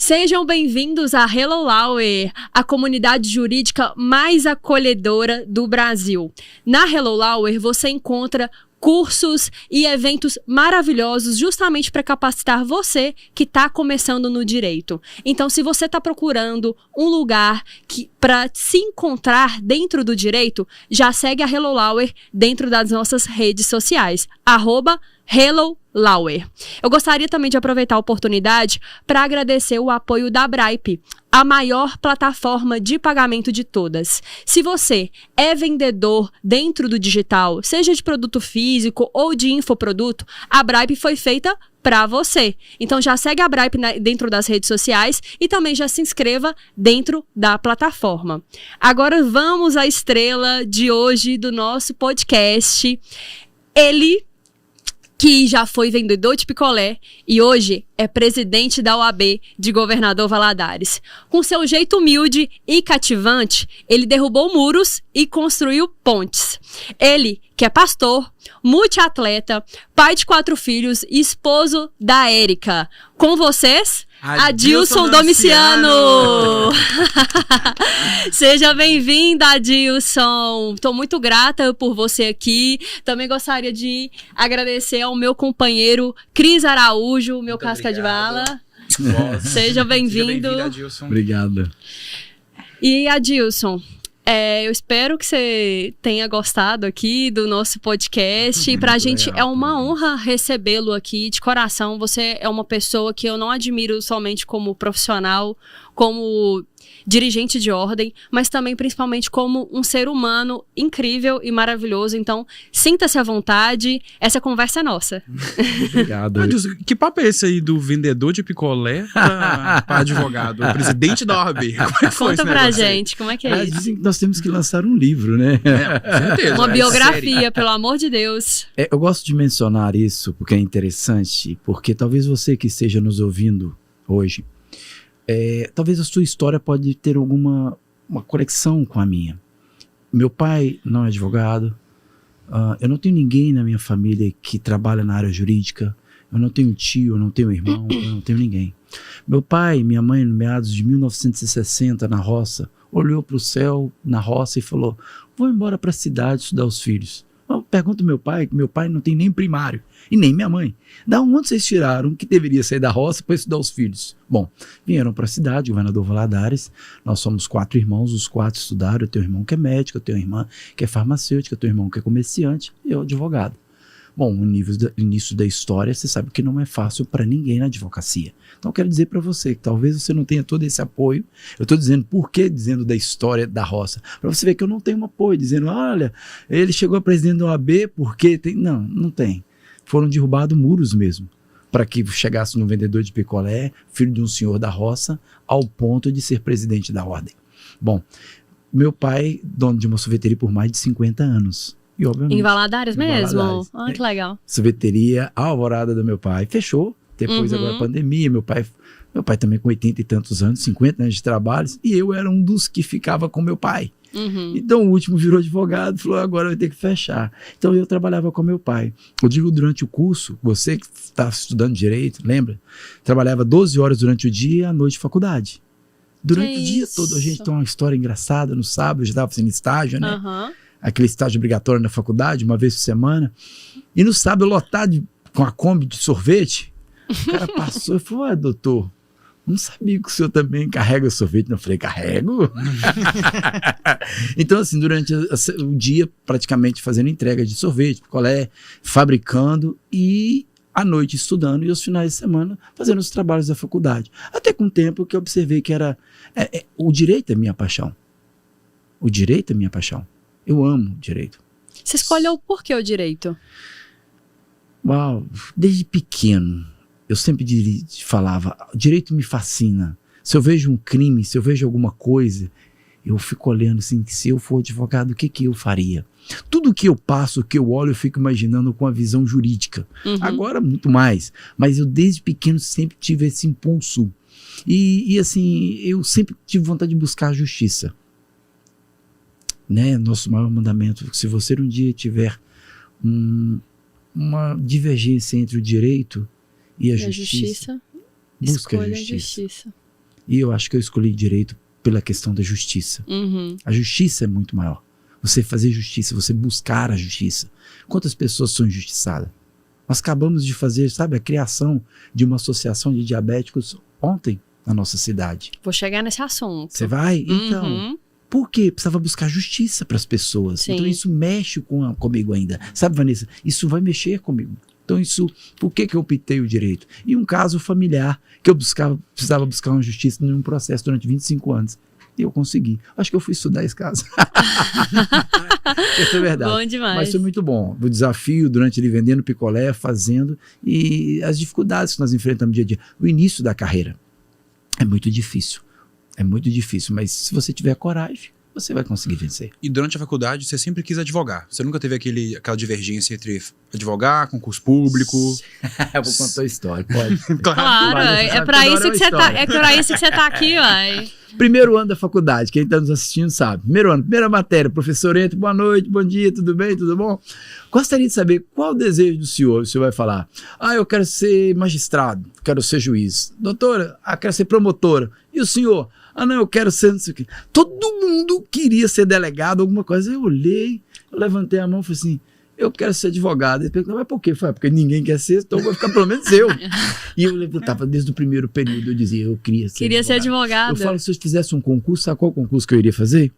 Sejam bem-vindos à Hello Lawyer, a comunidade jurídica mais acolhedora do Brasil. Na Hello Lawyer você encontra cursos e eventos maravilhosos justamente para capacitar você que está começando no direito. Então, se você está procurando um lugar para se encontrar dentro do direito, já segue a Hello Lawyer dentro das nossas redes sociais, @Hello Lawyer. Eu gostaria também de aproveitar a oportunidade para agradecer o apoio da Bripe, a maior plataforma de pagamento de todas. Se você é vendedor dentro do digital, seja de produto físico ou de infoproduto, a Bripe foi feita para você. Então já segue a Bripe dentro das redes sociais e também já se inscreva dentro da plataforma. Agora vamos à estrela de hoje do nosso podcast. Ele que já foi vendedor de picolé e hoje é presidente da OAB de Governador Valadares. Com seu jeito humilde e cativante, ele derrubou muros e construiu pontes. Ele, que é pastor, multiatleta, pai de 4 filhos e esposo da Érica. Com vocês, Adilson Domiciano! Seja bem-vinda, Adilson! Estou muito grata por você aqui. Também gostaria de agradecer ao meu companheiro Cris Araújo, meu muito casca obrigado. De bala. Seja bem-vindo. Adilson. Obrigado. E, Adilson, eu espero que você tenha gostado aqui do nosso podcast. E pra gente é uma honra recebê-lo aqui de coração. Você é uma pessoa que eu não admiro somente como profissional, como dirigente de ordem, mas também principalmente como um ser humano incrível e maravilhoso. Então, sinta-se à vontade. Essa conversa é nossa. Obrigado. Que papo é esse aí do vendedor de picolé para advogado? O presidente da OAB. Conta pra gente, como é que é isso? Dizem que nós temos que lançar um livro, né? Certeza. Uma biografia, pelo amor de Deus. Eu gosto de mencionar isso porque é interessante, porque talvez você que esteja nos ouvindo hoje, talvez a sua história pode ter uma conexão com a minha. Meu pai não é advogado, eu não tenho ninguém na minha família que trabalha na área jurídica, eu não tenho tio, eu não tenho irmão, eu não tenho ninguém. Meu pai e minha mãe, no meados de 1960, na roça, olhou para o céu na roça e falou: vou embora para a cidade estudar os filhos. Pergunta ao meu pai, que meu pai não tem nem primário, e nem minha mãe. Da onde vocês tiraram que deveria sair da roça para estudar os filhos? Bom, vieram para a cidade, Governador Valadares, nós somos 4 irmãos, os 4 estudaram, eu tenho um irmão que é médico, eu tenho uma irmã que é farmacêutica, eu tenho um irmão que é comerciante e eu advogado. Bom, no início da história, você sabe que não é fácil para ninguém na advocacia. Então eu quero dizer para você que talvez você não tenha todo esse apoio. Eu estou dizendo por que dizendo da história da roça. Para você ver que eu não tenho um apoio, dizendo, olha, ele chegou a presidente da OAB porque tem... Não tem. Foram derrubados muros mesmo, para que chegasse no vendedor de picolé, filho de um senhor da roça, ao ponto de ser presidente da ordem. Bom, meu pai, dono de uma sorveteria por mais de 50 anos. E, obviamente, em Valadares mesmo? Valadares. Ah, que legal. Sorveteria, a alvorada do meu pai, fechou. Depois agora a pandemia, meu pai também com 80 e tantos anos, 50 anos de trabalho, e eu era um dos que ficava com meu pai. Então o último virou advogado, falou, agora vai ter que fechar. Então eu trabalhava com meu pai. Eu digo, durante o curso, você que está estudando direito, lembra? Trabalhava 12 horas durante o dia e à noite faculdade. Durante o dia todo, a gente tem uma história engraçada. No sábado eu já estava fazendo estágio, né? Aquele estágio obrigatório na faculdade, uma vez por semana. E no sábado, lotado com a Kombi de sorvete, o cara passou e falou, doutor, não sabia que o senhor também carrega sorvete. Eu falei, carrego? Então, assim, durante o dia, praticamente fazendo entrega de sorvete, picolé, fabricando e à noite estudando e aos finais de semana fazendo os trabalhos da faculdade. Até com o tempo que eu observei que o direito é minha paixão. O direito é minha paixão. Eu amo o direito. Você escolheu por que o direito? Uau, desde pequeno, eu sempre falava, o direito me fascina. Se eu vejo um crime, se eu vejo alguma coisa, eu fico olhando assim, se eu for advogado, o que eu faria? Tudo que eu passo, que eu olho, eu fico imaginando com a visão jurídica. Agora, muito mais. Mas eu, desde pequeno, sempre tive esse impulso. E assim, eu sempre tive vontade de buscar a justiça. Né? Nosso maior mandamento, se você um dia tiver uma divergência entre o direito e a justiça, busca a justiça. E eu acho que eu escolhi direito pela questão da justiça. A justiça é muito maior. Você fazer justiça, você buscar a justiça. Quantas pessoas são injustiçadas? Nós acabamos de fazer, sabe, a criação de uma associação de diabéticos ontem na nossa cidade. Vou chegar nesse assunto. Você vai? Então, por quê? Precisava buscar justiça para as pessoas. Sim. Então isso mexe comigo ainda. Sabe, Vanessa? Isso vai mexer comigo. Então isso, por que eu optei o direito? E um caso familiar que eu precisava buscar uma justiça num processo durante 25 anos. E eu consegui. Acho que eu fui estudar esse caso. Isso é verdade. Bom demais. Mas foi muito bom. O desafio durante ele vendendo picolé, fazendo, e as dificuldades que nós enfrentamos dia a dia. O início da carreira é muito difícil. É muito difícil, mas se você tiver coragem, você vai conseguir vencer. E durante a faculdade, você sempre quis advogar. Você nunca teve aquela divergência entre advogar, concurso público? Eu vou contar a história, pode. Claro, é pra isso que você tá, é pra isso que você tá aqui, vai. Primeiro ano da faculdade, quem está nos assistindo sabe. Primeiro ano, primeira matéria, professor entra, boa noite, bom dia, tudo bem, tudo bom? Gostaria de saber qual o desejo do senhor. O senhor vai falar, eu quero ser magistrado, quero ser juiz. Doutora, quero ser promotora. E o senhor? Não, eu quero ser não sei o quê. Todo mundo queria ser delegado, alguma coisa. Eu olhei, eu levantei a mão e falei assim, eu quero ser advogado. Ele perguntou, mas por quê? Eu falei, porque ninguém quer ser, então vai ficar pelo menos eu. E eu levantava desde o primeiro período, eu dizia, eu queria ser advogado. Eu falo, se eu fizesse um concurso, sabe qual concurso que eu iria fazer?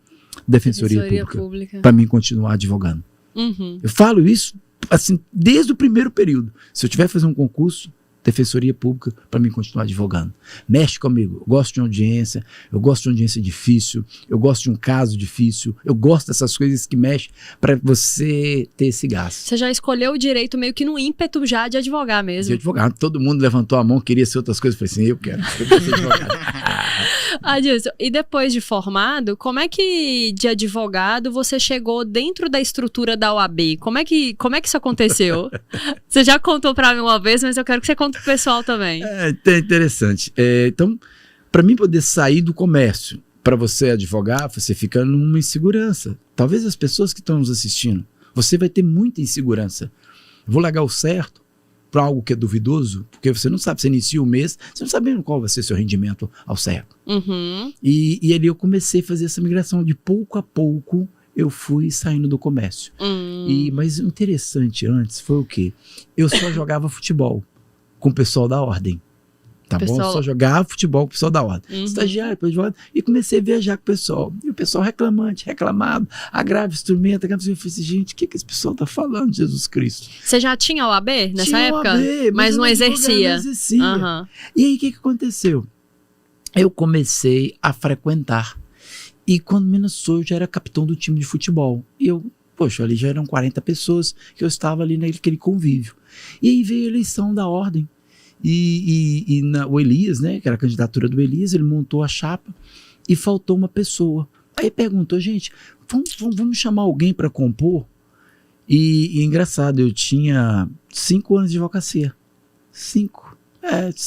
Defensoria Pública. Para mim continuar advogando. Eu falo isso, assim, desde o primeiro período. Se eu tiver que fazer um concurso, Defensoria Pública, para mim continuar advogando. Mexe comigo, eu gosto de uma audiência, eu gosto de uma audiência difícil, eu gosto de um caso difícil, eu gosto dessas coisas que mexem para você ter esse gasto. Você já escolheu o direito meio que no ímpeto já de advogar mesmo. De advogado, todo mundo levantou a mão, queria ser outras coisas, eu falei assim, eu quero ser advogado. Adilson, e depois de formado, como é que de advogado você chegou dentro da estrutura da OAB? Como é que isso aconteceu? Você já contou para mim uma vez, mas eu quero que você conte pro pessoal também. É interessante. Então, para mim poder sair do comércio, para você advogar, você fica numa insegurança. Talvez as pessoas que estão nos assistindo, você vai ter muita insegurança. Vou largar o certo para algo que é duvidoso, porque você não sabe, você inicia o mês, você não sabe qual vai ser seu rendimento ao certo. E ali eu comecei a fazer essa migração, de pouco a pouco eu fui saindo do comércio. Mas o interessante antes foi o quê? Eu só jogava futebol com o pessoal da ordem. Tá bom? Só jogava futebol com o pessoal da ordem. Estagiário, advogado, e comecei a viajar com o pessoal. E o pessoal reclamado, agrava instrumento, eu falei assim, gente, o que esse pessoal tá falando, Jesus Cristo? Você já tinha OAB nessa época? OAB, mas não exercia. E aí, o que aconteceu? Eu comecei a frequentar. E quando menos sou, eu já era capitão do time de futebol. E eu, ali já eram 40 pessoas que eu estava ali naquele convívio. E aí veio a eleição da ordem. O Elias, né, que era a candidatura do Elias, ele montou a chapa e faltou uma pessoa. Aí perguntou, gente, vamos chamar alguém para compor? E engraçado, eu tinha 5 anos de advocacia. 5.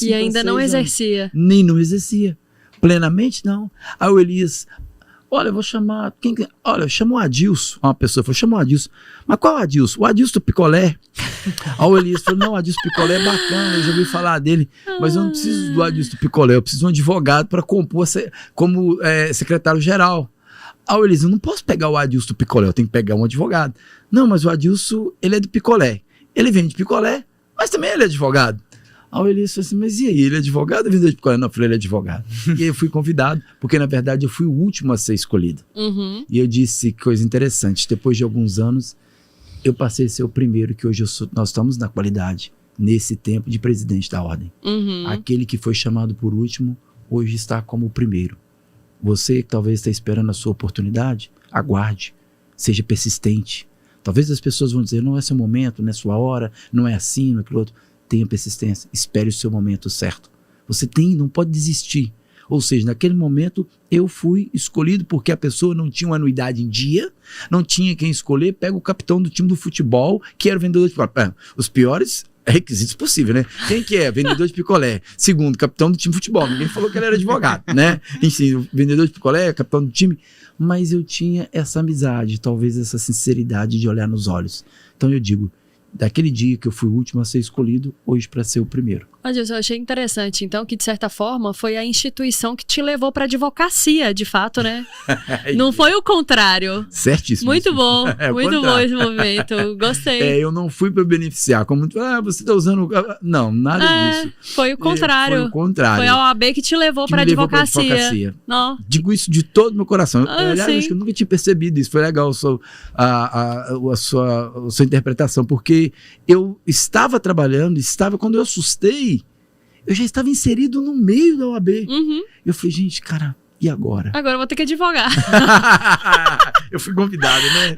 E ainda não exercia? Nem não exercia. Plenamente, não. Aí o Elias, olha, eu vou chamar... Olha, chama o Adilson. Uma pessoa falou, chama o Adilson. Mas qual é o Adilson? O Adilson do Picolé. Aí o Elias falou, não, o Adilson do Picolé é bacana, eu já ouvi falar dele. Mas eu não preciso do Adilson do Picolé, eu preciso de um advogado para compor como secretário-geral. Aí o Elias, eu não posso pegar o Adilson do Picolé, eu tenho que pegar um advogado. Não, mas o Adilson, ele é do Picolé. Ele vende picolé, mas também ele é advogado. Aí o Elias falou assim, mas e aí, ele é advogado ou vendedor de picolé? Não, eu falei, ele é advogado. E aí eu fui convidado, porque na verdade eu fui o último a ser escolhido. E eu disse, coisa interessante, depois de alguns anos, eu passei a ser o primeiro, que hoje nós estamos na qualidade, nesse tempo, de presidente da ordem. Aquele que foi chamado por último, hoje está como o primeiro. Você que talvez está esperando a sua oportunidade, aguarde, seja persistente. Talvez as pessoas vão dizer, não é seu momento, não é sua hora, não é assim, não é aquilo outro. Tenha persistência, espere o seu momento certo. Você não pode desistir. Ou seja, naquele momento eu fui escolhido porque a pessoa não tinha uma anuidade em dia, não tinha quem escolher, pega o capitão do time do futebol, que era o vendedor de picolé. Os piores requisitos possíveis, né? Quem que é? Vendedor de picolé. Segundo, capitão do time de futebol. Ninguém falou que ele era advogado, né? Enfim, vendedor de picolé, capitão do time. Mas eu tinha essa amizade, talvez essa sinceridade de olhar nos olhos. Então eu digo, daquele dia que eu fui o último a ser escolhido, hoje para ser o primeiro. Adilson, eu achei interessante, então, que de certa forma foi a instituição que te levou para advocacia, de fato, né? Não foi o contrário. Certíssimo. Muito bom, muito bom contrário. esse movimento, gostei. Eu não fui para beneficiar, como você está usando... Não, nada disso. Foi o contrário. Foi o contrário. Foi a OAB que te levou para advocacia. Não. Digo isso de todo o meu coração. Aliás, sim. acho que eu nunca tinha percebido isso. Foi legal a sua interpretação, porque eu estava trabalhando, quando eu assustei, eu já estava inserido no meio da OAB. Uhum. Eu falei, gente, cara, e agora? Agora eu vou ter que advogar. Eu fui convidado, né?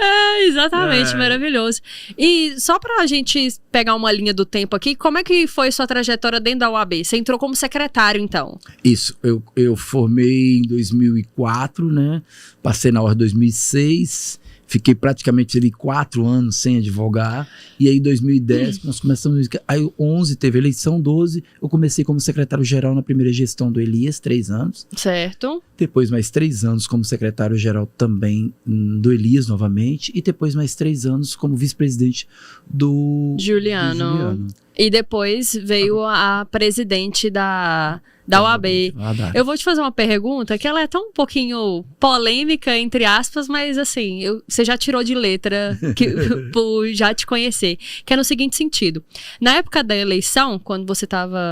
Exatamente, maravilhoso. E só pra gente pegar uma linha do tempo aqui, como é que foi sua trajetória dentro da UAB? Você entrou como secretário, então? Isso, eu formei em 2004, né? Passei na ordem em 2006. Fiquei praticamente ali 4 anos sem advogar. E aí, em 2010, nós começamos... Aí, 11, teve eleição, 12. Eu comecei como secretário-geral na primeira gestão do Elias, 3 anos. Certo. Depois, mais 3 anos como secretário-geral também do Elias, novamente. E depois, mais 3 anos como vice-presidente do Juliano. E depois veio a presidente da UAB. Eu vou te fazer uma pergunta que ela é tão um pouquinho polêmica, entre aspas, mas assim, você já tirou de letra por já te conhecer. Que é no seguinte sentido. Na época da eleição, quando você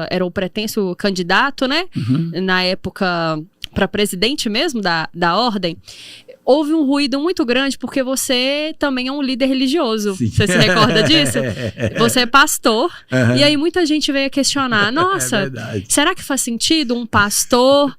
era o pretenso candidato, né? Uhum. Na época para presidente mesmo da ordem, houve um ruído muito grande porque você também é um líder religioso. Sim. Você se recorda disso? Você é pastor. Uhum. E aí muita gente veio questionar, nossa, será que faz sentido um pastor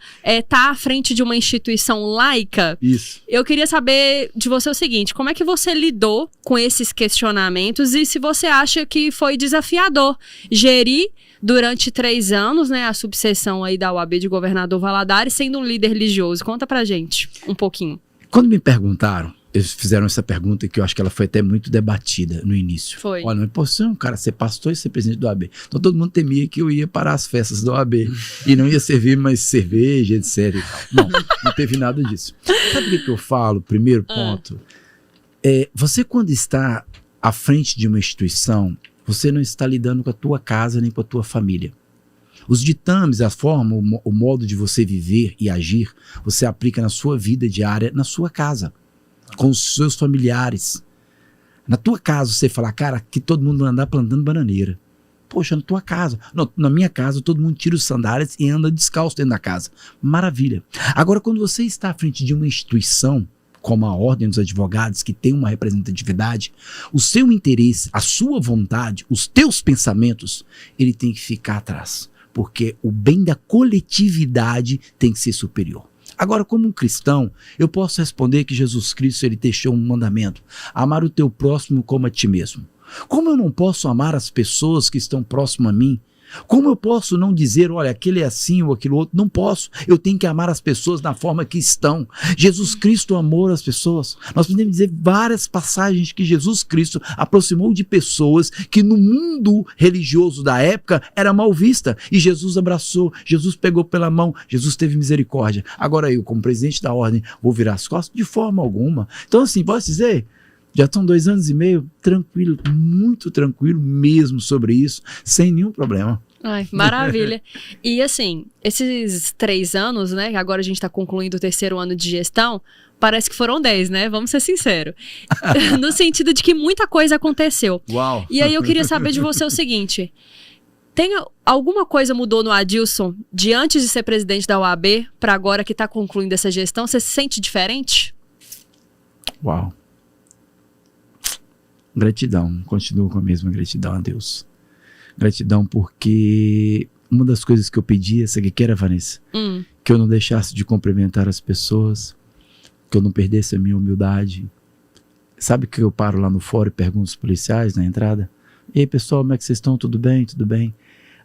tá à frente de uma instituição laica? Isso. Eu queria saber de você o seguinte, como é que você lidou com esses questionamentos e se você acha que foi desafiador gerir durante 3 anos, né, a subseção aí da UAB de Governador Valadares, sendo um líder religioso. Conta pra gente um pouquinho. Quando me perguntaram, eles fizeram essa pergunta que eu acho que ela foi até muito debatida no início. Foi. Olha, mas pô, você é um cara ser pastor e ser presidente do OAB. Então todo mundo temia que eu ia para as festas do OAB e não ia servir mais cerveja, etc. Não, não teve nada disso. Sabe o que eu falo? Primeiro ponto. Você quando está à frente de uma instituição, você não está lidando com a tua casa nem com a tua família. Os ditames, a forma, o modo de você viver e agir, você aplica na sua vida diária, na sua casa, com os seus familiares. Na tua casa, você fala, cara, que todo mundo vai andar plantando bananeira. Poxa, na tua casa. Não, na minha casa, todo mundo tira os sandálias e anda descalço dentro da casa. Maravilha. Agora, quando você está à frente de uma instituição, como a Ordem dos Advogados, que tem uma representatividade, o seu interesse, a sua vontade, os teus pensamentos, ele tem que ficar atrás. Porque o bem da coletividade tem que ser superior. Agora, como um cristão, eu posso responder que Jesus Cristo ele deixou um mandamento: amar o teu próximo como a ti mesmo. Como eu não posso amar as pessoas que estão próximas a mim? Como eu posso não dizer, olha, aquele é assim ou aquilo outro? Não posso. Eu tenho que amar as pessoas da forma que estão. Jesus Cristo amou as pessoas. Nós podemos dizer várias passagens que Jesus Cristo aproximou de pessoas que no mundo religioso da época era mal vista. E Jesus abraçou, Jesus pegou pela mão, Jesus teve misericórdia. Agora eu, como presidente da ordem, vou virar as costas? De forma alguma. Então assim, posso dizer... Já estão 2 anos e meio, tranquilo, muito tranquilo mesmo sobre isso, sem nenhum problema. Ai, maravilha. E assim, esses 3 anos, né, agora a gente está concluindo o 3º ano de gestão, parece que foram 10, né? Vamos ser sinceros. No sentido de que muita coisa aconteceu. Uau! E aí eu queria saber de você o seguinte... Alguma coisa mudou no Adilson de antes de ser presidente da UAB para agora que está concluindo essa gestão? Você se sente diferente? Uau! Gratidão, continuo com a mesma gratidão a Deus. Gratidão porque uma das coisas que eu pedi, essa que era, Vanessa, que eu não deixasse de cumprimentar as pessoas, que eu não perdesse a minha humildade. Sabe que eu paro lá no fórum e pergunto aos policiais na entrada? E aí, pessoal, como é que vocês estão? Tudo bem? Tudo bem?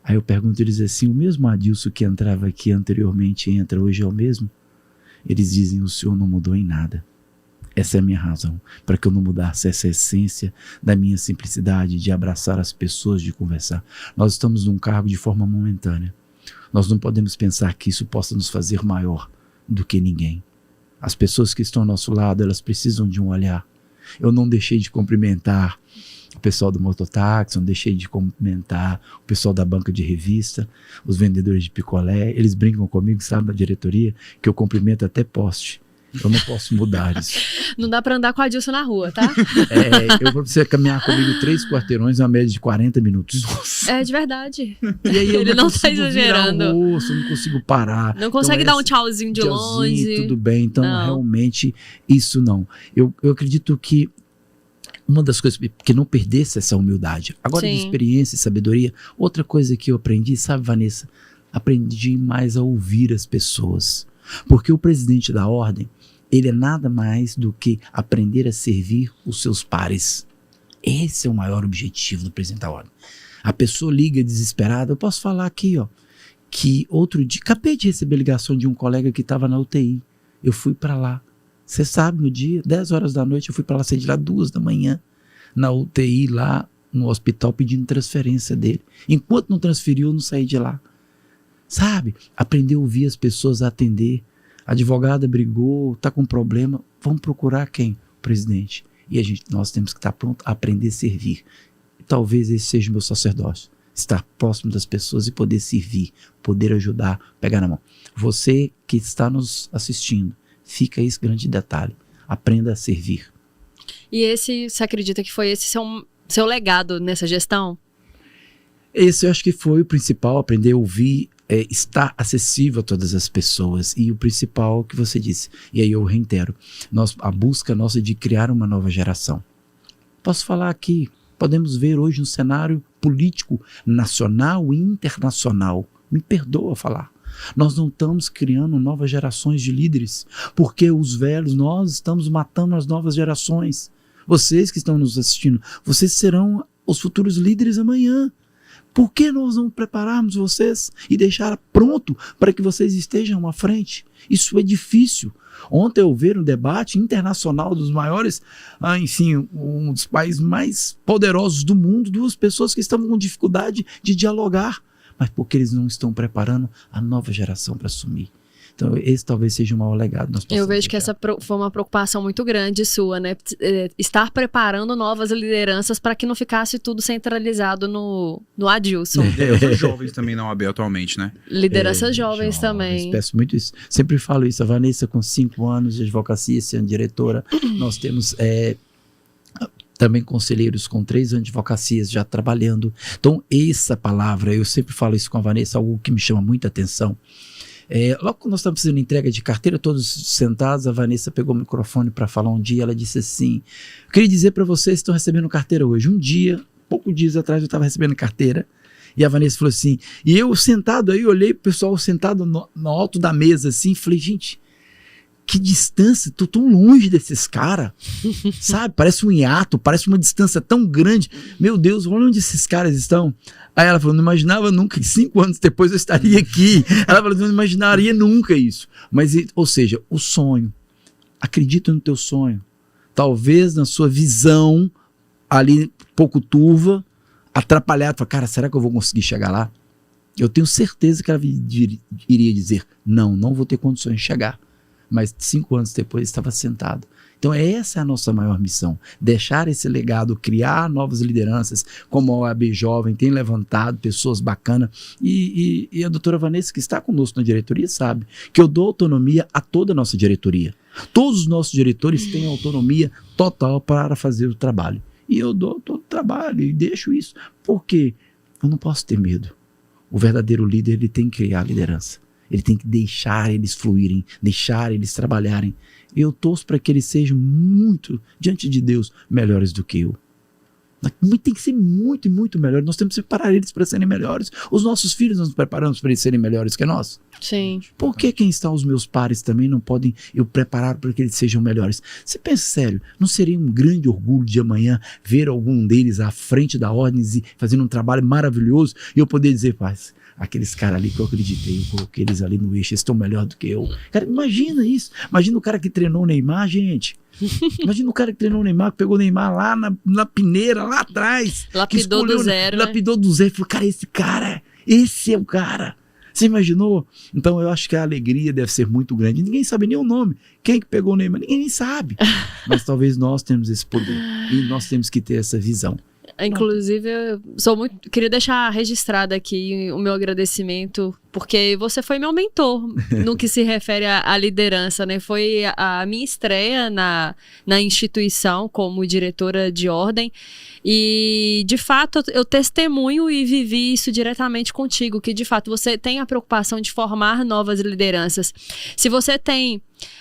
Aí eu pergunto, eles dizem assim, o mesmo Adilson que entrava aqui anteriormente entra hoje é o mesmo? Eles dizem, o senhor não mudou em nada. Essa é a minha razão, para que eu não mudasse essa essência da minha simplicidade de abraçar as pessoas, de conversar. Nós estamos num cargo de forma momentânea. Nós não podemos pensar que isso possa nos fazer maior do que ninguém. As pessoas que estão ao nosso lado, elas precisam de um olhar. Eu não deixei de cumprimentar o pessoal do mototáxi, não deixei de cumprimentar o pessoal da banca de revista, os vendedores de picolé. Eles brincam comigo, sabe, na diretoria, que eu cumprimento até poste. Eu não posso mudar isso. Não dá pra andar com a Adilson na rua, tá? Eu vou você caminhar comigo 3 quarteirões, uma média de 40 minutos. Nossa. É de verdade. E aí eu Ele não tá consigo exagerando. virar o rosto, eu não consigo parar. Não consegue Então, dar um tchauzinho de longe. Tudo bem, então Não. realmente isso não. Eu acredito que uma das coisas, que não perdesse essa humildade. Agora, de Sim. experiência e sabedoria, outra coisa que eu aprendi, sabe, Vanessa? Aprendi mais a ouvir as pessoas. Porque o presidente da ordem, ele é nada mais do que aprender a servir os seus pares. Esse é o maior objetivo do presidente da ordem. A pessoa liga desesperada. Eu posso falar aqui, ó, que outro dia, acabei de receber ligação de um colega que estava na UTI. Eu fui para lá. Você sabe, no dia, 10 horas da noite, eu fui para lá, saí de lá 2 da manhã, na UTI lá no hospital, pedindo transferência dele. Enquanto não transferiu, eu não saí de lá. Sabe? Aprender a ouvir as pessoas, a atender. A advogada brigou, está com problema, vamos procurar quem? O presidente. E nós temos que estar pronto a aprender a servir. E talvez esse seja o meu sacerdócio. Estar próximo das pessoas e poder servir, poder ajudar, pegar na mão. Você que está nos assistindo, fica esse grande detalhe. Aprenda a servir. E você acredita que foi esse seu legado nessa gestão? Esse eu acho que foi o principal, aprender a ouvir, estar acessível a todas as pessoas. E o principal que você disse, e aí eu reitero, a busca nossa de criar uma nova geração. Posso falar aqui, podemos ver hoje um cenário político nacional e internacional. Me perdoa falar. Nós não estamos criando novas gerações de líderes, porque os velhos, nós estamos matando as novas gerações. Vocês que estão nos assistindo, vocês serão os futuros líderes amanhã. Por que nós não prepararmos vocês e deixar pronto para que vocês estejam à frente? Isso é difícil. Ontem eu vi um debate internacional dos maiores, um dos países mais poderosos do mundo, 2 pessoas que estavam com dificuldade de dialogar, mas porque eles não estão preparando a nova geração para assumir. Então, esse talvez seja o maior legado. Eu vejo que essa foi uma preocupação muito grande sua, né? Estar preparando novas lideranças para que não ficasse tudo centralizado no Adilson. Lideranças jovens também na OAB atualmente, né? Lideranças jovens também. Peço muito isso. Sempre falo isso. A Vanessa, com 5 anos de advocacia, sendo diretora, nós temos também conselheiros com 3 anos de advocacias já trabalhando. Então, essa palavra, eu sempre falo isso com a Vanessa, algo que me chama muita atenção. Logo quando nós estávamos fazendo entrega de carteira, todos sentados, a Vanessa pegou o microfone para falar um dia, ela disse assim, eu queria dizer para vocês que estão recebendo carteira hoje. Um dia, poucos dias atrás, eu estava recebendo carteira, e a Vanessa falou assim, e eu sentado aí, olhei pro pessoal sentado no alto da mesa assim, falei, gente, que distância, tô tão longe desses caras, sabe? Parece um hiato, parece uma distância tão grande. Meu Deus, olha onde esses caras estão. Aí ela falou, não imaginava nunca, que 5 anos depois eu estaria aqui. Ela falou, não imaginaria nunca isso. Mas, ou seja, o sonho, acredita no teu sonho. Talvez na sua visão, ali pouco turva, atrapalhada, fala, cara, será que eu vou conseguir chegar lá? Eu tenho certeza que ela iria dizer, não vou ter condições de chegar. Mas 5 anos depois estava sentado. Então essa é a nossa maior missão, deixar esse legado, criar novas lideranças, como a OAB Jovem tem levantado pessoas bacanas, e a doutora Vanessa, que está conosco na diretoria, sabe que eu dou autonomia a toda a nossa diretoria. Todos os nossos diretores têm autonomia total para fazer o trabalho. E eu dou todo o trabalho e deixo isso, porque eu não posso ter medo. O verdadeiro líder, ele tem que criar liderança. Ele tem que deixar eles fluírem, deixar eles trabalharem. Eu torço para que eles sejam muito, diante de Deus, melhores do que eu. Tem que ser muito e muito melhor. Nós temos que preparar eles para serem melhores. Os nossos filhos nós nos preparamos para eles serem melhores que nós. Sim. Por que quem está aos meus pares também não podem eu preparar para que eles sejam melhores? Você pensa sério, não seria um grande orgulho de amanhã ver algum deles à frente da ordem e fazendo um trabalho maravilhoso e eu poder dizer, paz, aqueles caras ali que eu acreditei, eu coloquei eles ali no eixo, eles estão melhor do que eu. Cara, imagina isso. Imagina o cara que treinou o Neymar, gente. Imagina o cara que treinou o Neymar, que pegou o Neymar lá na peneira, lá atrás. Lapidou do zero, Lapidou do zero. Falou, cara, esse é o cara. Você imaginou? Então eu acho que a alegria deve ser muito grande. Ninguém sabe nem o nome. Quem que pegou o Neymar? Ninguém nem sabe. Mas talvez nós temos esse poder. E nós temos que ter essa visão. Inclusive, queria deixar registrado aqui o meu agradecimento, porque você foi meu mentor no que se refere à liderança, né? Foi a minha estreia na instituição como diretora de ordem. E, de fato, eu testemunho e vivi isso diretamente contigo, que, de fato, você tem a preocupação de formar novas lideranças. Se você tem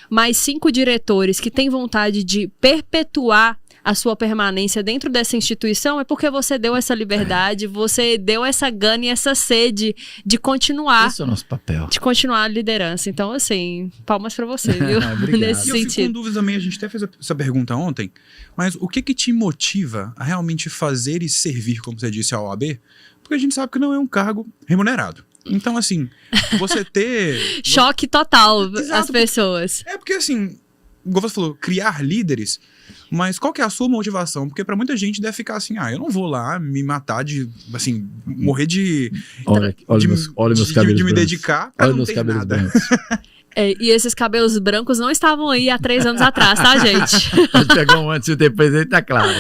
mais 5 diretores que têm vontade de perpetuar a sua permanência dentro dessa instituição, é porque você deu essa liberdade, você deu essa gana e essa sede de continuar. Esse é o nosso papel. De continuar a liderança. Então, assim, palmas pra você, viu? Nesse eu fico sentido. com dúvidas também, a gente até fez essa pergunta ontem, mas o que te motiva a realmente fazer e servir, como você disse, à OAB? Porque a gente sabe que não é um cargo remunerado. Então, assim, você ter... Choque total Exato, às pessoas. É porque, assim, igual você falou, criar líderes, mas qual que é a sua motivação? Porque pra muita gente deve ficar assim, eu não vou lá me matar de, assim, morrer de... Olha meus cabelos de me brancos. dedicar pra Olha não meus ter cabelos nada. brancos. E esses cabelos brancos não estavam aí há 3 anos atrás, tá, gente? Pode pegar um antes e depois, aí tá claro.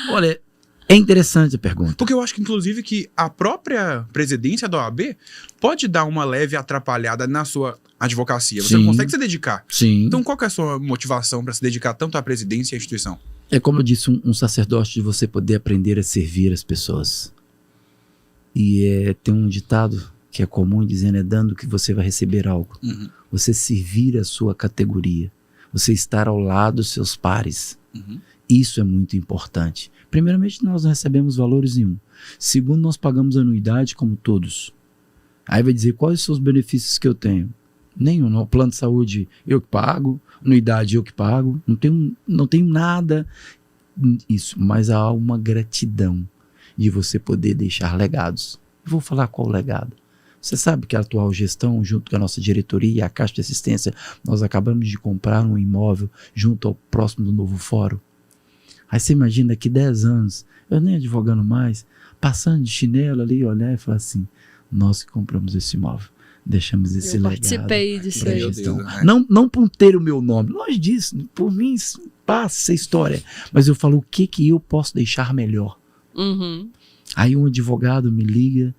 Olha, é interessante a pergunta. Porque eu acho que, inclusive, que a própria presidência da OAB pode dar uma leve atrapalhada na sua advocacia. Você Sim. não consegue se dedicar. Sim. Então, qual que é a sua motivação para se dedicar tanto à presidência e à instituição? É como eu disse, um sacerdote de você poder aprender a servir as pessoas. E tem um ditado que é comum dizendo, é dando que você vai receber algo. Uhum. Você servir a sua categoria. Você estar ao lado dos seus pares. Uhum. Isso é muito importante. Primeiramente, nós não recebemos valores nenhum. Segundo, nós pagamos anuidade como todos. Aí vai dizer, quais são os benefícios que eu tenho? Nenhum. No plano de saúde, eu que pago. Anuidade, eu que pago. Não tenho nada isso. Mas há uma gratidão de você poder deixar legados. Eu vou falar qual o legado. Você sabe que a atual gestão, junto com a nossa diretoria e a Caixa de Assistência, nós acabamos de comprar um imóvel junto ao próximo do novo fórum. Aí você imagina daqui 10 anos, eu nem advogando mais, passando de chinelo ali, olhar e falar assim, nós que compramos esse imóvel, deixamos esse legado. Participei disso pra aí. gestão. Deus, né? Não por ter o meu nome, longe disso, por mim passa essa história, mas eu falo o que eu posso deixar melhor. Uhum. Aí um advogado me liga,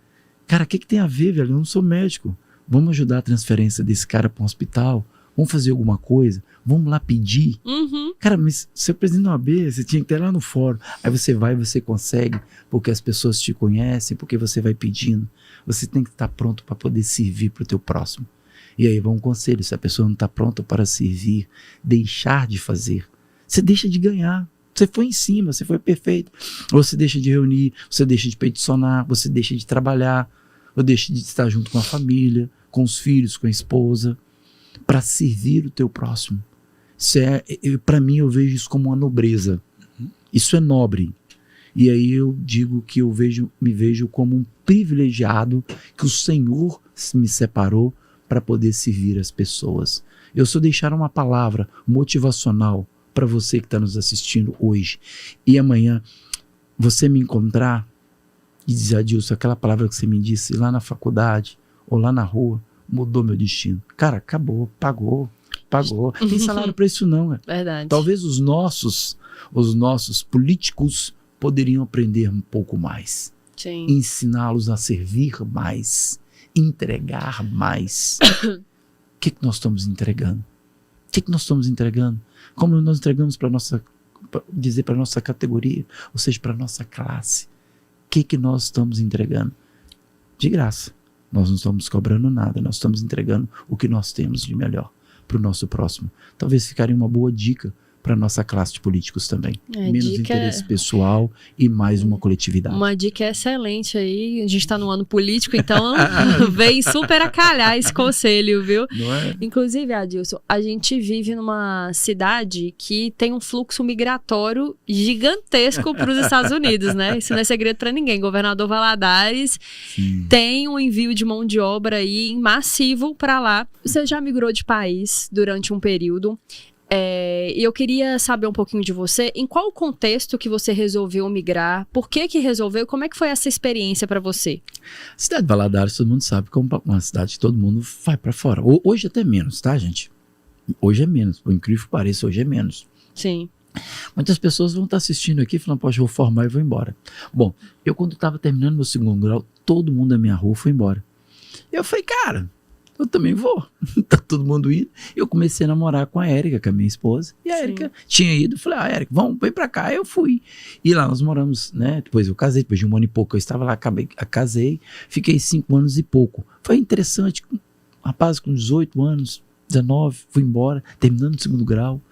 cara, o que tem a ver, velho? Eu não sou médico. Vamos ajudar a transferência desse cara para um hospital? Vamos fazer alguma coisa? Vamos lá pedir? Uhum. Cara, mas você é presidente da OAB, você tinha que ter lá no fórum. Aí você vai e você consegue, porque as pessoas te conhecem, porque você vai pedindo. Você tem que estar pronto para poder servir para o teu próximo. E aí vai um conselho, se a pessoa não está pronta para servir, deixar de fazer, você deixa de ganhar. Você foi em cima, você foi perfeito. Você deixa de reunir, você deixa de peticionar, você deixa de trabalhar, ou deixa de estar junto com a família, com os filhos, com a esposa, para servir o teu próximo. Para mim, eu vejo isso como uma nobreza. Isso é nobre. E aí eu digo que me vejo como um privilegiado que o Senhor me separou para poder servir as pessoas. Eu só deixar uma palavra motivacional para você que está nos assistindo hoje. E amanhã você me encontrar e dizer, Adilson, aquela palavra que você me disse lá na faculdade ou lá na rua, mudou meu destino. Cara, acabou, pagou. Tem salário para isso não. Verdade. Talvez os nossos políticos poderiam aprender um pouco mais. Sim. Ensiná-los a servir mais, entregar mais. O que nós estamos entregando? Como nós entregamos para nossa categoria, ou seja, para nossa classe? O que nós estamos entregando? De graça. Nós não estamos cobrando nada, nós estamos entregando o que nós temos de melhor para o nosso próximo. Talvez ficaria uma boa dica para nossa classe de políticos também. Menos interesse pessoal e mais uma coletividade. Uma dica excelente aí. A gente está no ano político, então vem super a calhar esse conselho, viu? Não é? Inclusive, Adilson, a gente vive numa cidade que tem um fluxo migratório gigantesco para os Estados Unidos, né? Isso não é segredo para ninguém. Governador Valadares tem um envio de mão de obra aí massivo para lá. Você já migrou de país durante um período. E eu queria saber um pouquinho de você, em qual contexto que você resolveu migrar, por que resolveu, como é que foi essa experiência para você? Cidade de Valadares, todo mundo sabe que é uma cidade que todo mundo vai para fora. Hoje até menos, tá, gente? Hoje é menos, por incrível que pareça, hoje é menos. Sim. Muitas pessoas vão estar assistindo aqui falando, poxa, eu vou formar e vou embora. Bom, eu quando estava terminando meu 2º grau, todo mundo da minha rua foi embora. Eu falei, cara, eu também vou. Tá todo mundo indo. Eu comecei a namorar com a Érica, que é a minha esposa. E a Érica tinha ido. Falei, Érica, vem pra cá. Eu fui. E lá nós moramos, né? Depois eu casei, depois de 1 ano e pouco eu estava lá, casei. Fiquei 5 anos e pouco. Foi interessante. Rapaz com 18 anos, 19, fui embora, terminando o 2º grau.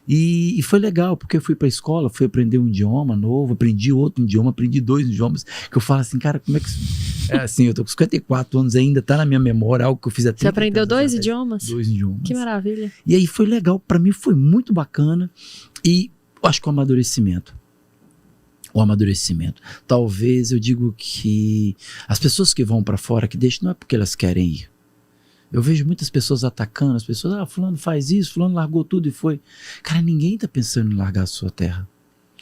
E foi legal, porque eu fui pra escola, fui aprender um idioma novo, aprendi outro idioma, aprendi 2 idiomas, que eu falo assim, cara, como é que... É assim, eu tô com 54 anos ainda, tá na minha memória, algo que eu fiz há 30 Você aprendeu 2 anos idiomas? 2 idiomas. Que maravilha. E aí foi legal, pra mim foi muito bacana, e eu acho que o amadurecimento, talvez eu digo que as pessoas que vão pra fora, que deixam, não é porque elas querem ir. Eu vejo muitas pessoas atacando, as pessoas, fulano faz isso, fulano largou tudo e foi. Cara, ninguém tá pensando em largar a sua terra.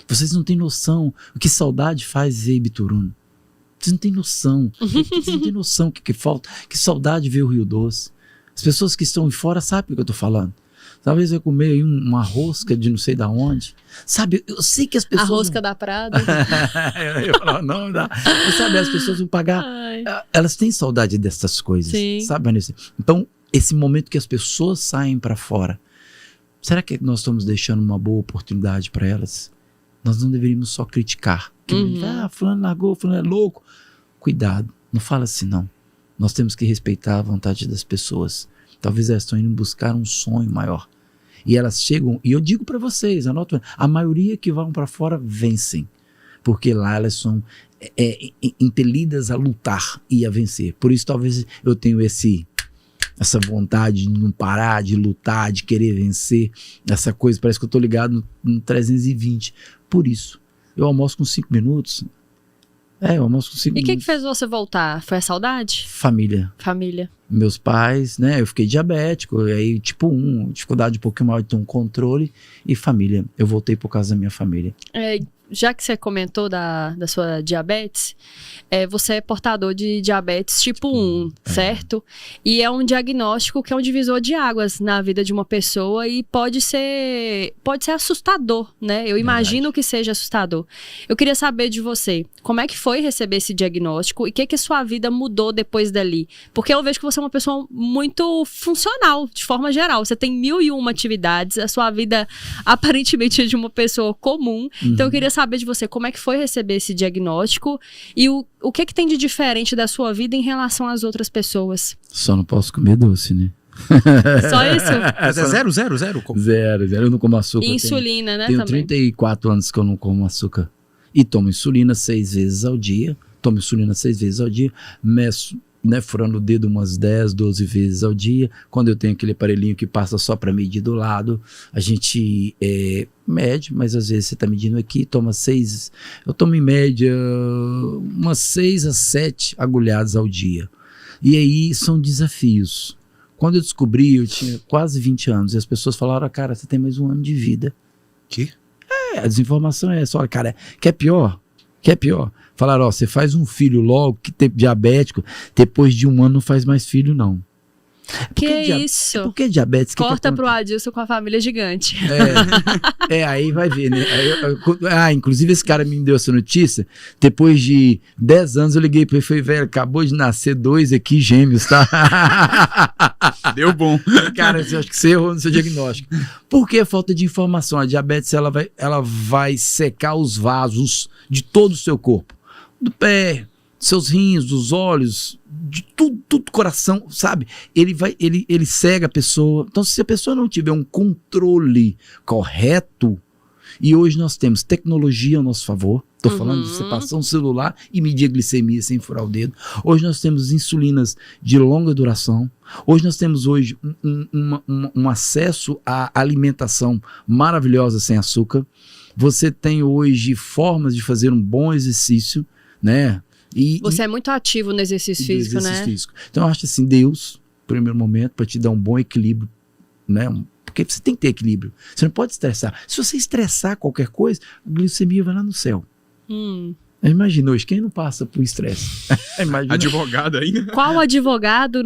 Vocês não têm noção o que saudade faz ver Ibituruna. Vocês não têm noção. Vocês não têm noção o que falta. Que saudade ver o Rio Doce. As pessoas que estão fora sabem o que eu tô falando. Talvez eu comer aí uma rosca de não sei da onde. Sabe, eu sei que as pessoas... A rosca da Prada. Eu falo, não dá. Mas, sabe, as pessoas vão pagar... Elas têm saudade dessas coisas. Sim. Sabe, Vanessa? Então, esse momento que as pessoas saem para fora, será que nós estamos deixando uma boa oportunidade para elas? Nós não deveríamos só criticar. Fulano largou, fulano é louco. Cuidado, não fala assim não. Nós temos que respeitar a vontade das pessoas. Talvez elas estão indo buscar um sonho maior. E elas chegam, e eu digo para vocês, anotem, a maioria que vão para fora vencem. Porque lá elas são impelidas a lutar e a vencer. Por isso talvez eu tenho essa vontade de não parar, de lutar, de querer vencer. Essa coisa, parece que eu estou ligado no 320. Por isso, eu almoço com 5 minutos. Eu almoço com 5 minutos. E o que fez você voltar? Foi a saudade? Família. Meus pais, né? Eu fiquei diabético, e aí tipo 1, dificuldade um pouquinho maior de ter um controle, e família. Eu voltei por causa da minha família. Já que você comentou da sua diabetes, você é portador de diabetes tipo 1, certo? E é um diagnóstico que é um divisor de águas na vida de uma pessoa e pode ser assustador, né? Eu imagino que seja assustador. Eu queria saber de você, como é que foi receber esse diagnóstico e o que a sua vida mudou depois dali? Porque eu vejo que você é uma pessoa muito funcional, de forma geral. Você tem 1001 atividades, a sua vida aparentemente é de uma pessoa comum. Então eu queria saber de você como é que foi receber esse diagnóstico e o que tem de diferente da sua vida em relação às outras pessoas. Só não posso comer doce, né? Só isso? Mas é 0? Zero, eu não como açúcar. E insulina, né? Tenho também. 34 anos que eu não como açúcar. E tomo insulina 6 vezes ao dia. Meço, né, furando o dedo umas 10, 12 vezes ao dia. Quando eu tenho aquele aparelhinho que passa só para medir do lado, a gente mede, mas às vezes você está medindo aqui, toma 6, eu tomo em média umas 6 a 7 agulhadas ao dia. E aí são desafios. Quando eu descobri, eu tinha quase 20 anos, e as pessoas falaram, cara, você tem mais 1 ano de vida. Que? A desinformação é essa, olha, cara, quer pior? Falaram, você faz um filho logo, que tem diabético, depois de 1 ano não faz mais filho, não. Isso? Porque diabetes... Corta pro Adilson com a família gigante. Aí vai ver, né? Inclusive esse cara me deu essa notícia, depois de 10 anos eu liguei pra ele e falei, velho, acabou de nascer 2 aqui gêmeos, tá? Deu bom. Cara, eu acho que você errou no seu diagnóstico. Por que falta de informação? A diabetes, ela vai secar os vasos de todo o seu corpo. Do pé, seus rins, dos olhos, de tudo coração, sabe? Ele cega a pessoa. Então, se a pessoa não tiver um controle correto, e hoje nós temos tecnologia ao nosso favor, estou falando de você passar um celular e medir a glicemia sem furar o dedo. Hoje nós temos insulinas de longa duração. Hoje nós temos um acesso à alimentação maravilhosa sem açúcar. Você tem hoje formas de fazer um bom exercício, né? Você é muito ativo no exercício físico, né? Então eu acho assim, Deus, no primeiro momento, para te dar um bom equilíbrio, né? porque você tem que ter equilíbrio. Você não pode estressar. Se você estressar qualquer coisa, a glicemia vai lá no céu. Imagina hoje, quem não passa por estresse? Advogado ainda? Qual advogado?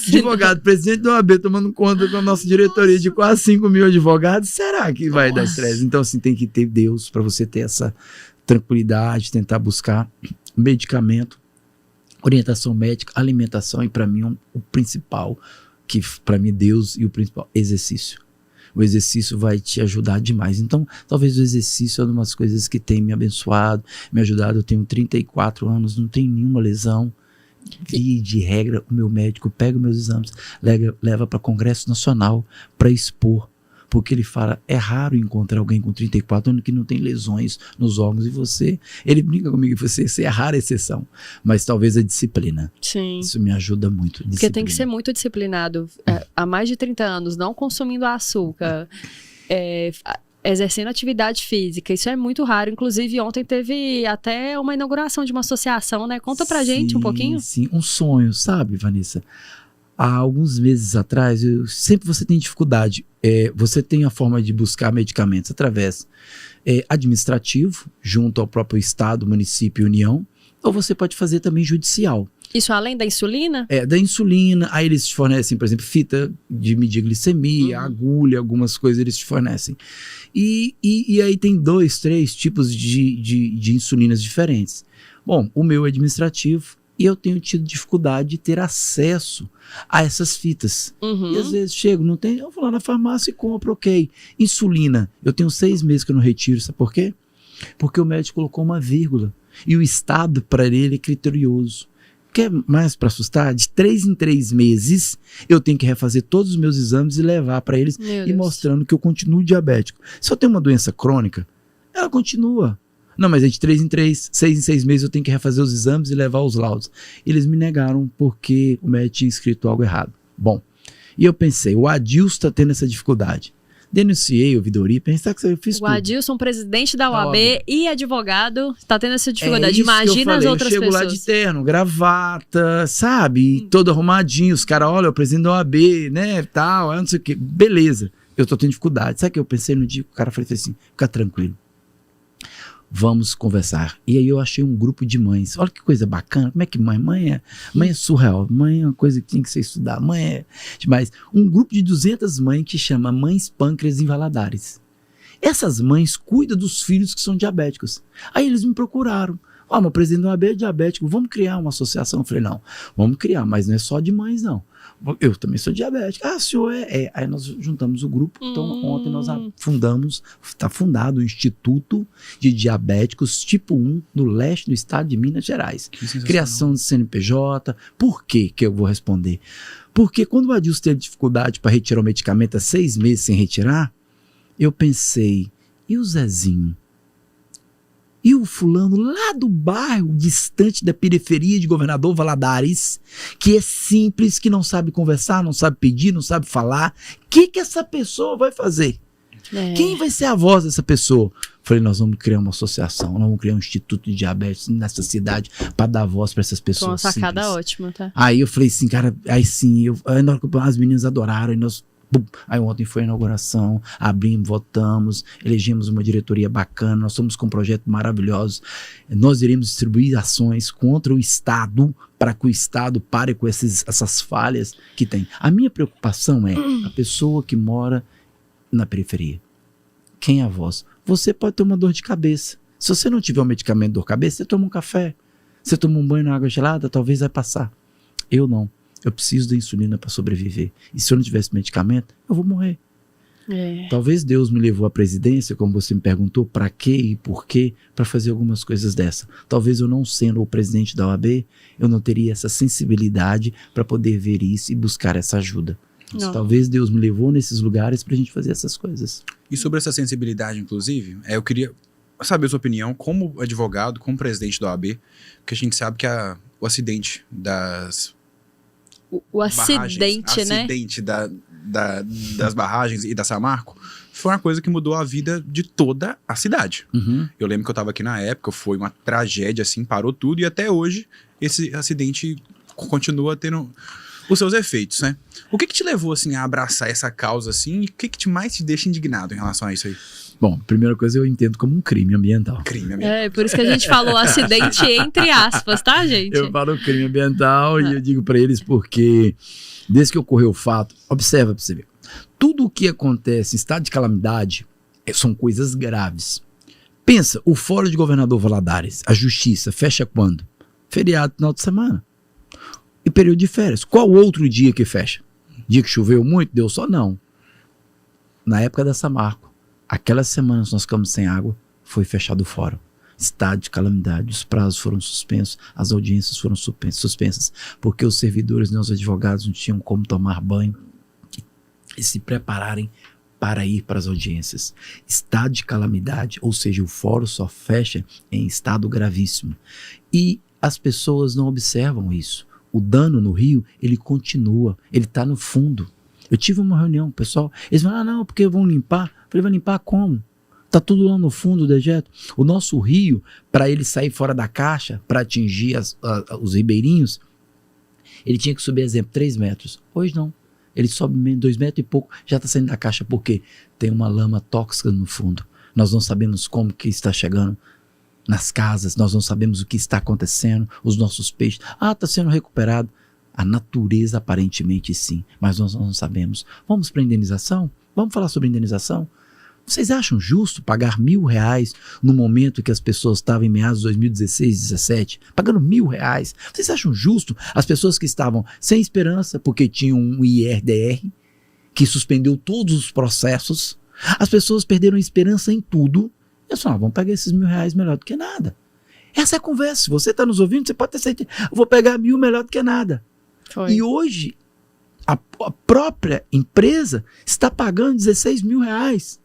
Advogado, presidente da OAB tomando conta com a nossa diretoria de quase 5 mil advogados, será que vai dar estresse? Então, assim, tem que ter Deus para você ter essa tranquilidade, tentar buscar medicamento, orientação médica, alimentação e, para mim, o principal, que para mim Deus e o principal, exercício. O exercício vai te ajudar demais. Então, talvez o exercício é uma das coisas que tem me abençoado, me ajudado. Eu tenho 34 anos, não tenho nenhuma lesão. E, de regra, o meu médico pega os meus exames, leva para Congresso Nacional para expor. Porque ele fala, é raro encontrar alguém com 34 anos que não tem lesões nos órgãos. E ele brinca comigo, você é a rara exceção. Mas talvez a disciplina. Sim. Isso me ajuda muito. Porque tem que ser muito disciplinado. Há mais de 30 anos, não consumindo açúcar, exercendo atividade física. Isso é muito raro. Inclusive, ontem teve até uma inauguração de uma associação, né? Conta pra gente um pouquinho. Sim, um sonho, sabe, Vanessa? Há alguns meses atrás, sempre você tem dificuldade. Você tem a forma de buscar medicamentos através administrativo, junto ao próprio Estado, município e União, ou você pode fazer também judicial. Isso além da insulina? Da insulina, aí eles te fornecem, por exemplo, fita de medir glicemia, agulha, algumas coisas eles te fornecem. E aí tem 2, 3 tipos de insulinas diferentes. Bom, o meu é administrativo, e eu tenho tido dificuldade de ter acesso a essas fitas. E às vezes chego, não tem, eu vou lá na farmácia e compro, ok. Insulina, eu tenho 6 meses que eu não retiro, sabe por quê? Porque o médico colocou uma vírgula, e o Estado, para ele, é criterioso. Quer mais para assustar? De 3 em 3 meses, eu tenho que refazer todos os meus exames e levar para eles, e mostrando que eu continuo diabético. Se eu tenho uma doença crônica, ela continua. Não, mas é de 3 em 3, 6 em 6 meses eu tenho que refazer os exames e levar os laudos. Eles me negaram porque o médico tinha escrito algo errado. Bom, e eu pensei, o Adilson está tendo essa dificuldade. Denunciei, ouvidoria, pensar que eu fiz tudo. O Adilson, presidente da OAB e advogado, está tendo essa dificuldade. Imagina as outras pessoas. Eu chego lá de terno, gravata, sabe? Todo arrumadinho. Os caras, olha, o presidente da OAB, né, tal, não sei o quê. Beleza, eu tô tendo dificuldade. Sabe o que eu pensei no dia? O cara falou assim, fica tranquilo. Vamos conversar. E aí eu achei um grupo de mães. Olha que coisa bacana. Como é que mãe é surreal. Mãe é uma coisa que tem que ser estudada. Mãe é demais. Um grupo de 200 mães que chama Mães Pâncreas em Valadares. Essas mães cuidam dos filhos que são diabéticos. Aí eles me procuraram. Meu presidente da OAB é diabético. Vamos criar uma associação? Eu falei, não. Vamos criar, mas não é só de mães, não. Eu também sou diabético. O senhor é. Aí nós juntamos o grupo. Então, ontem nós está fundado o Instituto de Diabéticos Tipo 1 no leste do estado de Minas Gerais. Criação de CNPJ. Por quê que eu vou responder? Porque quando o Adilson teve dificuldade para retirar o medicamento há 6 meses sem retirar, eu pensei, e o Zezinho? E o fulano lá do bairro, distante da periferia de Governador Valadares, que é simples, que não sabe conversar, não sabe pedir, não sabe falar. O que essa pessoa vai fazer? Quem vai ser a voz dessa pessoa? Falei, nós vamos criar uma associação, nós vamos criar um instituto de diabetes nessa cidade para dar voz para essas pessoas. Foi uma sacada ótima, tá? Aí eu falei assim, cara, aí sim, as meninas adoraram, e nós... Aí ontem foi a inauguração, abrimos, votamos, elegemos uma diretoria bacana, nós estamos com um projeto maravilhoso. Nós iremos distribuir ações contra o Estado, para que o Estado pare com essas falhas que tem. A minha preocupação é a pessoa que mora na periferia. Quem é a voz? Você pode ter uma dor de cabeça. Se você não tiver um medicamento de dor de cabeça, você toma um café, você toma um banho na água gelada, talvez vai passar. Eu não. Eu preciso da insulina para sobreviver. E se eu não tivesse medicamento, eu vou morrer. Talvez Deus me levou à presidência, como você me perguntou, para quê e por quê, para fazer algumas coisas dessa. Talvez eu não sendo o presidente da OAB, eu não teria essa sensibilidade para poder ver isso e buscar essa ajuda. Talvez Deus me levou nesses lugares para a gente fazer essas coisas. E sobre essa sensibilidade, inclusive, eu queria saber a sua opinião como advogado, como presidente da OAB, porque a gente sabe que o acidente das... O acidente, né? Acidente das barragens e da Samarco foi uma coisa que mudou a vida de toda a cidade. Eu lembro que eu estava aqui na época, foi uma tragédia, assim, parou tudo, e até hoje esse acidente continua tendo os seus efeitos, né? O que te levou, assim, a abraçar essa causa, assim, e o que mais te deixa indignado em relação a isso aí? Bom, primeira coisa eu entendo como um crime ambiental. Crime ambiental. É, por isso que a gente falou acidente entre aspas, tá, gente? Eu falo crime ambiental e eu digo para eles porque, desde que ocorreu o fato, observa para você ver, tudo o que acontece em estado de calamidade são coisas graves. Pensa, o Fórum de Governador Valadares, a Justiça, fecha quando? Feriado, final de semana. E período de férias. Qual outro dia que fecha? Dia que choveu muito? Deu só? Não. Na época da Samarco, aquelas semanas nós ficamos sem água, foi fechado o fórum. Estado de calamidade, os prazos foram suspensos, as audiências foram suspensas, porque os servidores e os advogados não tinham como tomar banho e se prepararem para ir para as audiências. Estado de calamidade, ou seja, o fórum só fecha em estado gravíssimo. E as pessoas não observam isso. O dano no rio, ele continua, ele está no fundo. Eu tive uma reunião, pessoal, eles falaram, não, porque vão limpar. Eu falei, vai limpar como? Está tudo lá no fundo, dejeto. O nosso rio, para ele sair fora da caixa, para atingir os ribeirinhos, ele tinha que subir, exemplo, 3 metros. Hoje não. Ele sobe 2 metros e pouco, já está saindo da caixa, porque tem uma lama tóxica no fundo. Nós não sabemos como que está chegando nas casas, nós não sabemos o que está acontecendo, os nossos peixes. Está sendo recuperado. A natureza aparentemente sim, mas nós não sabemos. Vamos para a indenização? Vamos falar sobre indenização? Vocês acham justo pagar R$1.000 no momento que as pessoas estavam em meados de 2016, 2017, pagando R$1.000? Vocês acham justo as pessoas que estavam sem esperança porque tinham um IRDR que suspendeu todos os processos? As pessoas perderam esperança em tudo. Eu só, vamos pegar esses R$1.000 melhor do que nada. Essa é a conversa. Se você está nos ouvindo, você pode ter certeza. Eu vou pegar 1.000 melhor do que nada. Foi. E hoje, a própria empresa está pagando R$16.000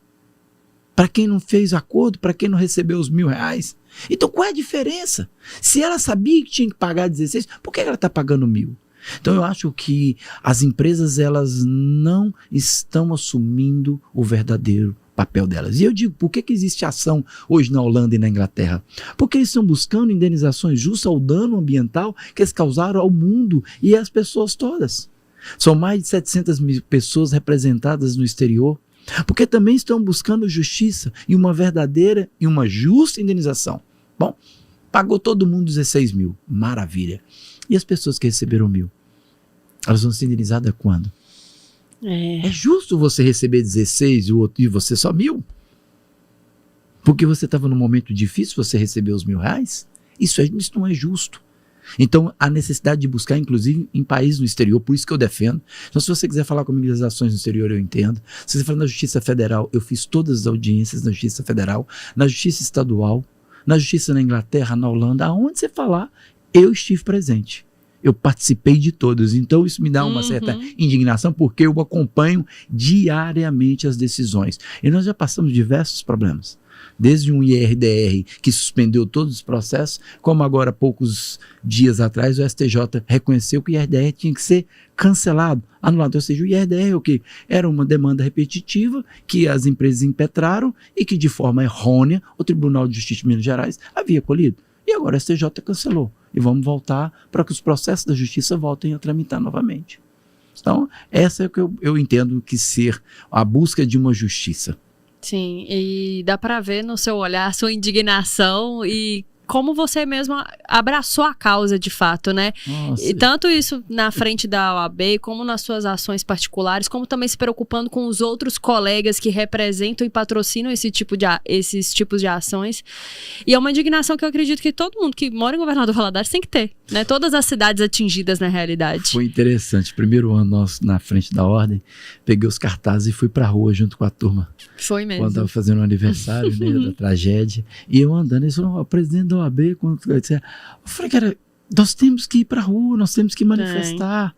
para quem não fez acordo, para quem não recebeu os R$1.000. Então, qual é a diferença? Se ela sabia que tinha que pagar 16, por que ela está pagando 1.000? Então, eu acho que as empresas elas não estão assumindo o verdadeiro papel delas. E eu digo, por que existe ação hoje na Holanda e na Inglaterra? Porque eles estão buscando indenizações justas ao dano ambiental que eles causaram ao mundo e às pessoas todas. São mais de 700 mil pessoas representadas no exterior, porque também estão buscando justiça e uma verdadeira e uma justa indenização. Bom, pagou todo mundo 16 mil, maravilha. E as pessoas que receberam 1.000? Elas vão ser indenizadas quando? É justo você receber 16 e você só 1.000? Porque você estava num momento difícil, você recebeu os R$1.000? Isso não é justo. Então, há necessidade de buscar, inclusive, em países no exterior, por isso que eu defendo. Então, se você quiser falar comigo das ações no exterior, eu entendo. Se você falar na Justiça Federal, eu fiz todas as audiências na Justiça Federal, na Justiça Estadual, na Justiça na Inglaterra, na Holanda, aonde você falar, eu estive presente. Eu participei de todas, então isso me dá uma certa indignação, porque eu acompanho diariamente as decisões. E nós já passamos diversos problemas, desde um IRDR que suspendeu todos os processos, como agora, poucos dias atrás, o STJ reconheceu que o IRDR tinha que ser cancelado, anulado. Ou seja, o IRDR o quê? Era uma demanda repetitiva que as empresas impetraram e que, de forma errônea, o Tribunal de Justiça de Minas Gerais havia colhido. E agora o STJ cancelou. E vamos voltar para que os processos da justiça voltem a tramitar novamente. Então, essa é o que eu entendo que ser a busca de uma justiça. Sim, e dá para ver no seu olhar sua indignação e como você mesmo abraçou a causa de fato, né? Nossa. E tanto isso na frente da OAB, como nas suas ações particulares, como também se preocupando com os outros colegas que representam e patrocinam esses tipos de ações. E é uma indignação que eu acredito que todo mundo que mora em Governador Valadares tem que ter, né? Todas as cidades atingidas na realidade. Foi interessante. Primeiro ano nosso na frente da ordem, peguei os cartazes e fui pra rua junto com a turma. Foi mesmo. Quando estava fazendo o aniversário, né, da tragédia. E eu andando, eles falaram, o presidente da OAB, quando eu falei, cara, nós temos que ir para a rua, nós temos que manifestar.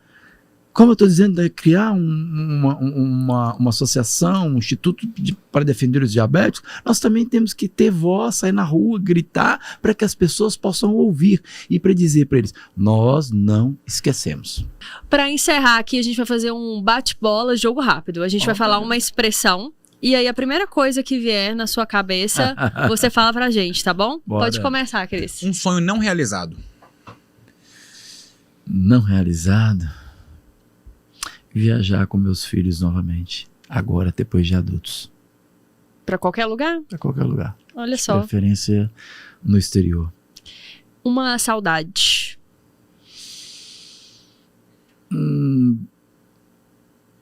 Como eu estou dizendo, criar uma associação, um instituto para defender os diabéticos, nós também temos que ter voz, sair na rua, gritar, para que as pessoas possam ouvir e para dizer para eles, nós não esquecemos. Para encerrar aqui, a gente vai fazer um bate-bola, jogo rápido. A gente vai falar uma expressão. E aí, a primeira coisa que vier na sua cabeça, você fala pra gente, tá bom? Bora. Pode começar, Cris. Um sonho não realizado. Não realizado? Viajar com meus filhos novamente. Agora, depois de adultos. Pra qualquer lugar? Pra qualquer lugar. Olha De só. preferência no exterior. Uma saudade.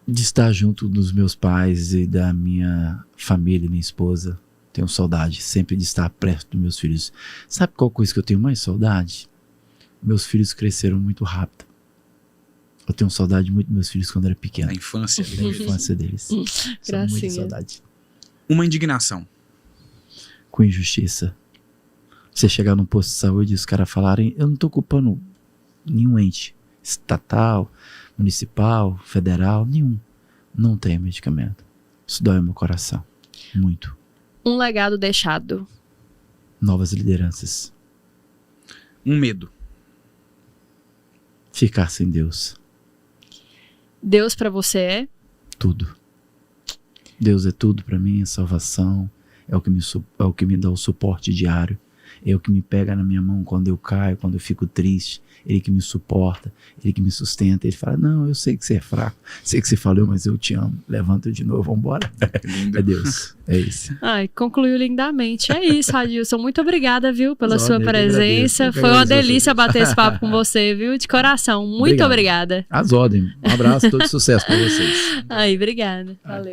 De estar junto dos meus pais e da minha família, minha esposa. Tenho saudade sempre de estar perto dos meus filhos. Sabe qual coisa que eu tenho mais saudade? Meus filhos cresceram muito rápido. Eu tenho saudade muito dos meus filhos quando eu era pequeno. A infância. Da infância deles. São muita Gracinha. saudade. Uma indignação. Com injustiça. Você chegar num posto de saúde e os caras falarem, eu não tô culpando nenhum ente. Estatal, municipal, federal, nenhum. Não tem medicamento. Isso dói no meu coração. Muito. Um legado deixado. Novas lideranças. Um medo. Ficar sem Deus. Deus pra você é? Tudo. Deus é tudo pra mim, é salvação. É o que me dá o suporte diário. É o que me pega na minha mão quando eu caio, quando eu fico triste. Ele que me suporta, ele que me sustenta. Ele fala, não, eu sei que você é fraco, sei que você falhou, mas eu te amo. Levanta de novo, vambora. Lindo. É Deus, é isso. Ai, concluiu lindamente. É isso, Adilson. Muito obrigada, viu, pela sua Eu que presença. agradeço. Foi uma agradeço a delícia vocês. bater esse papo com você, viu? De coração. Muito Obrigado. obrigada. As ordens. Um abraço, todo sucesso pra vocês. Ai, obrigada. Valeu.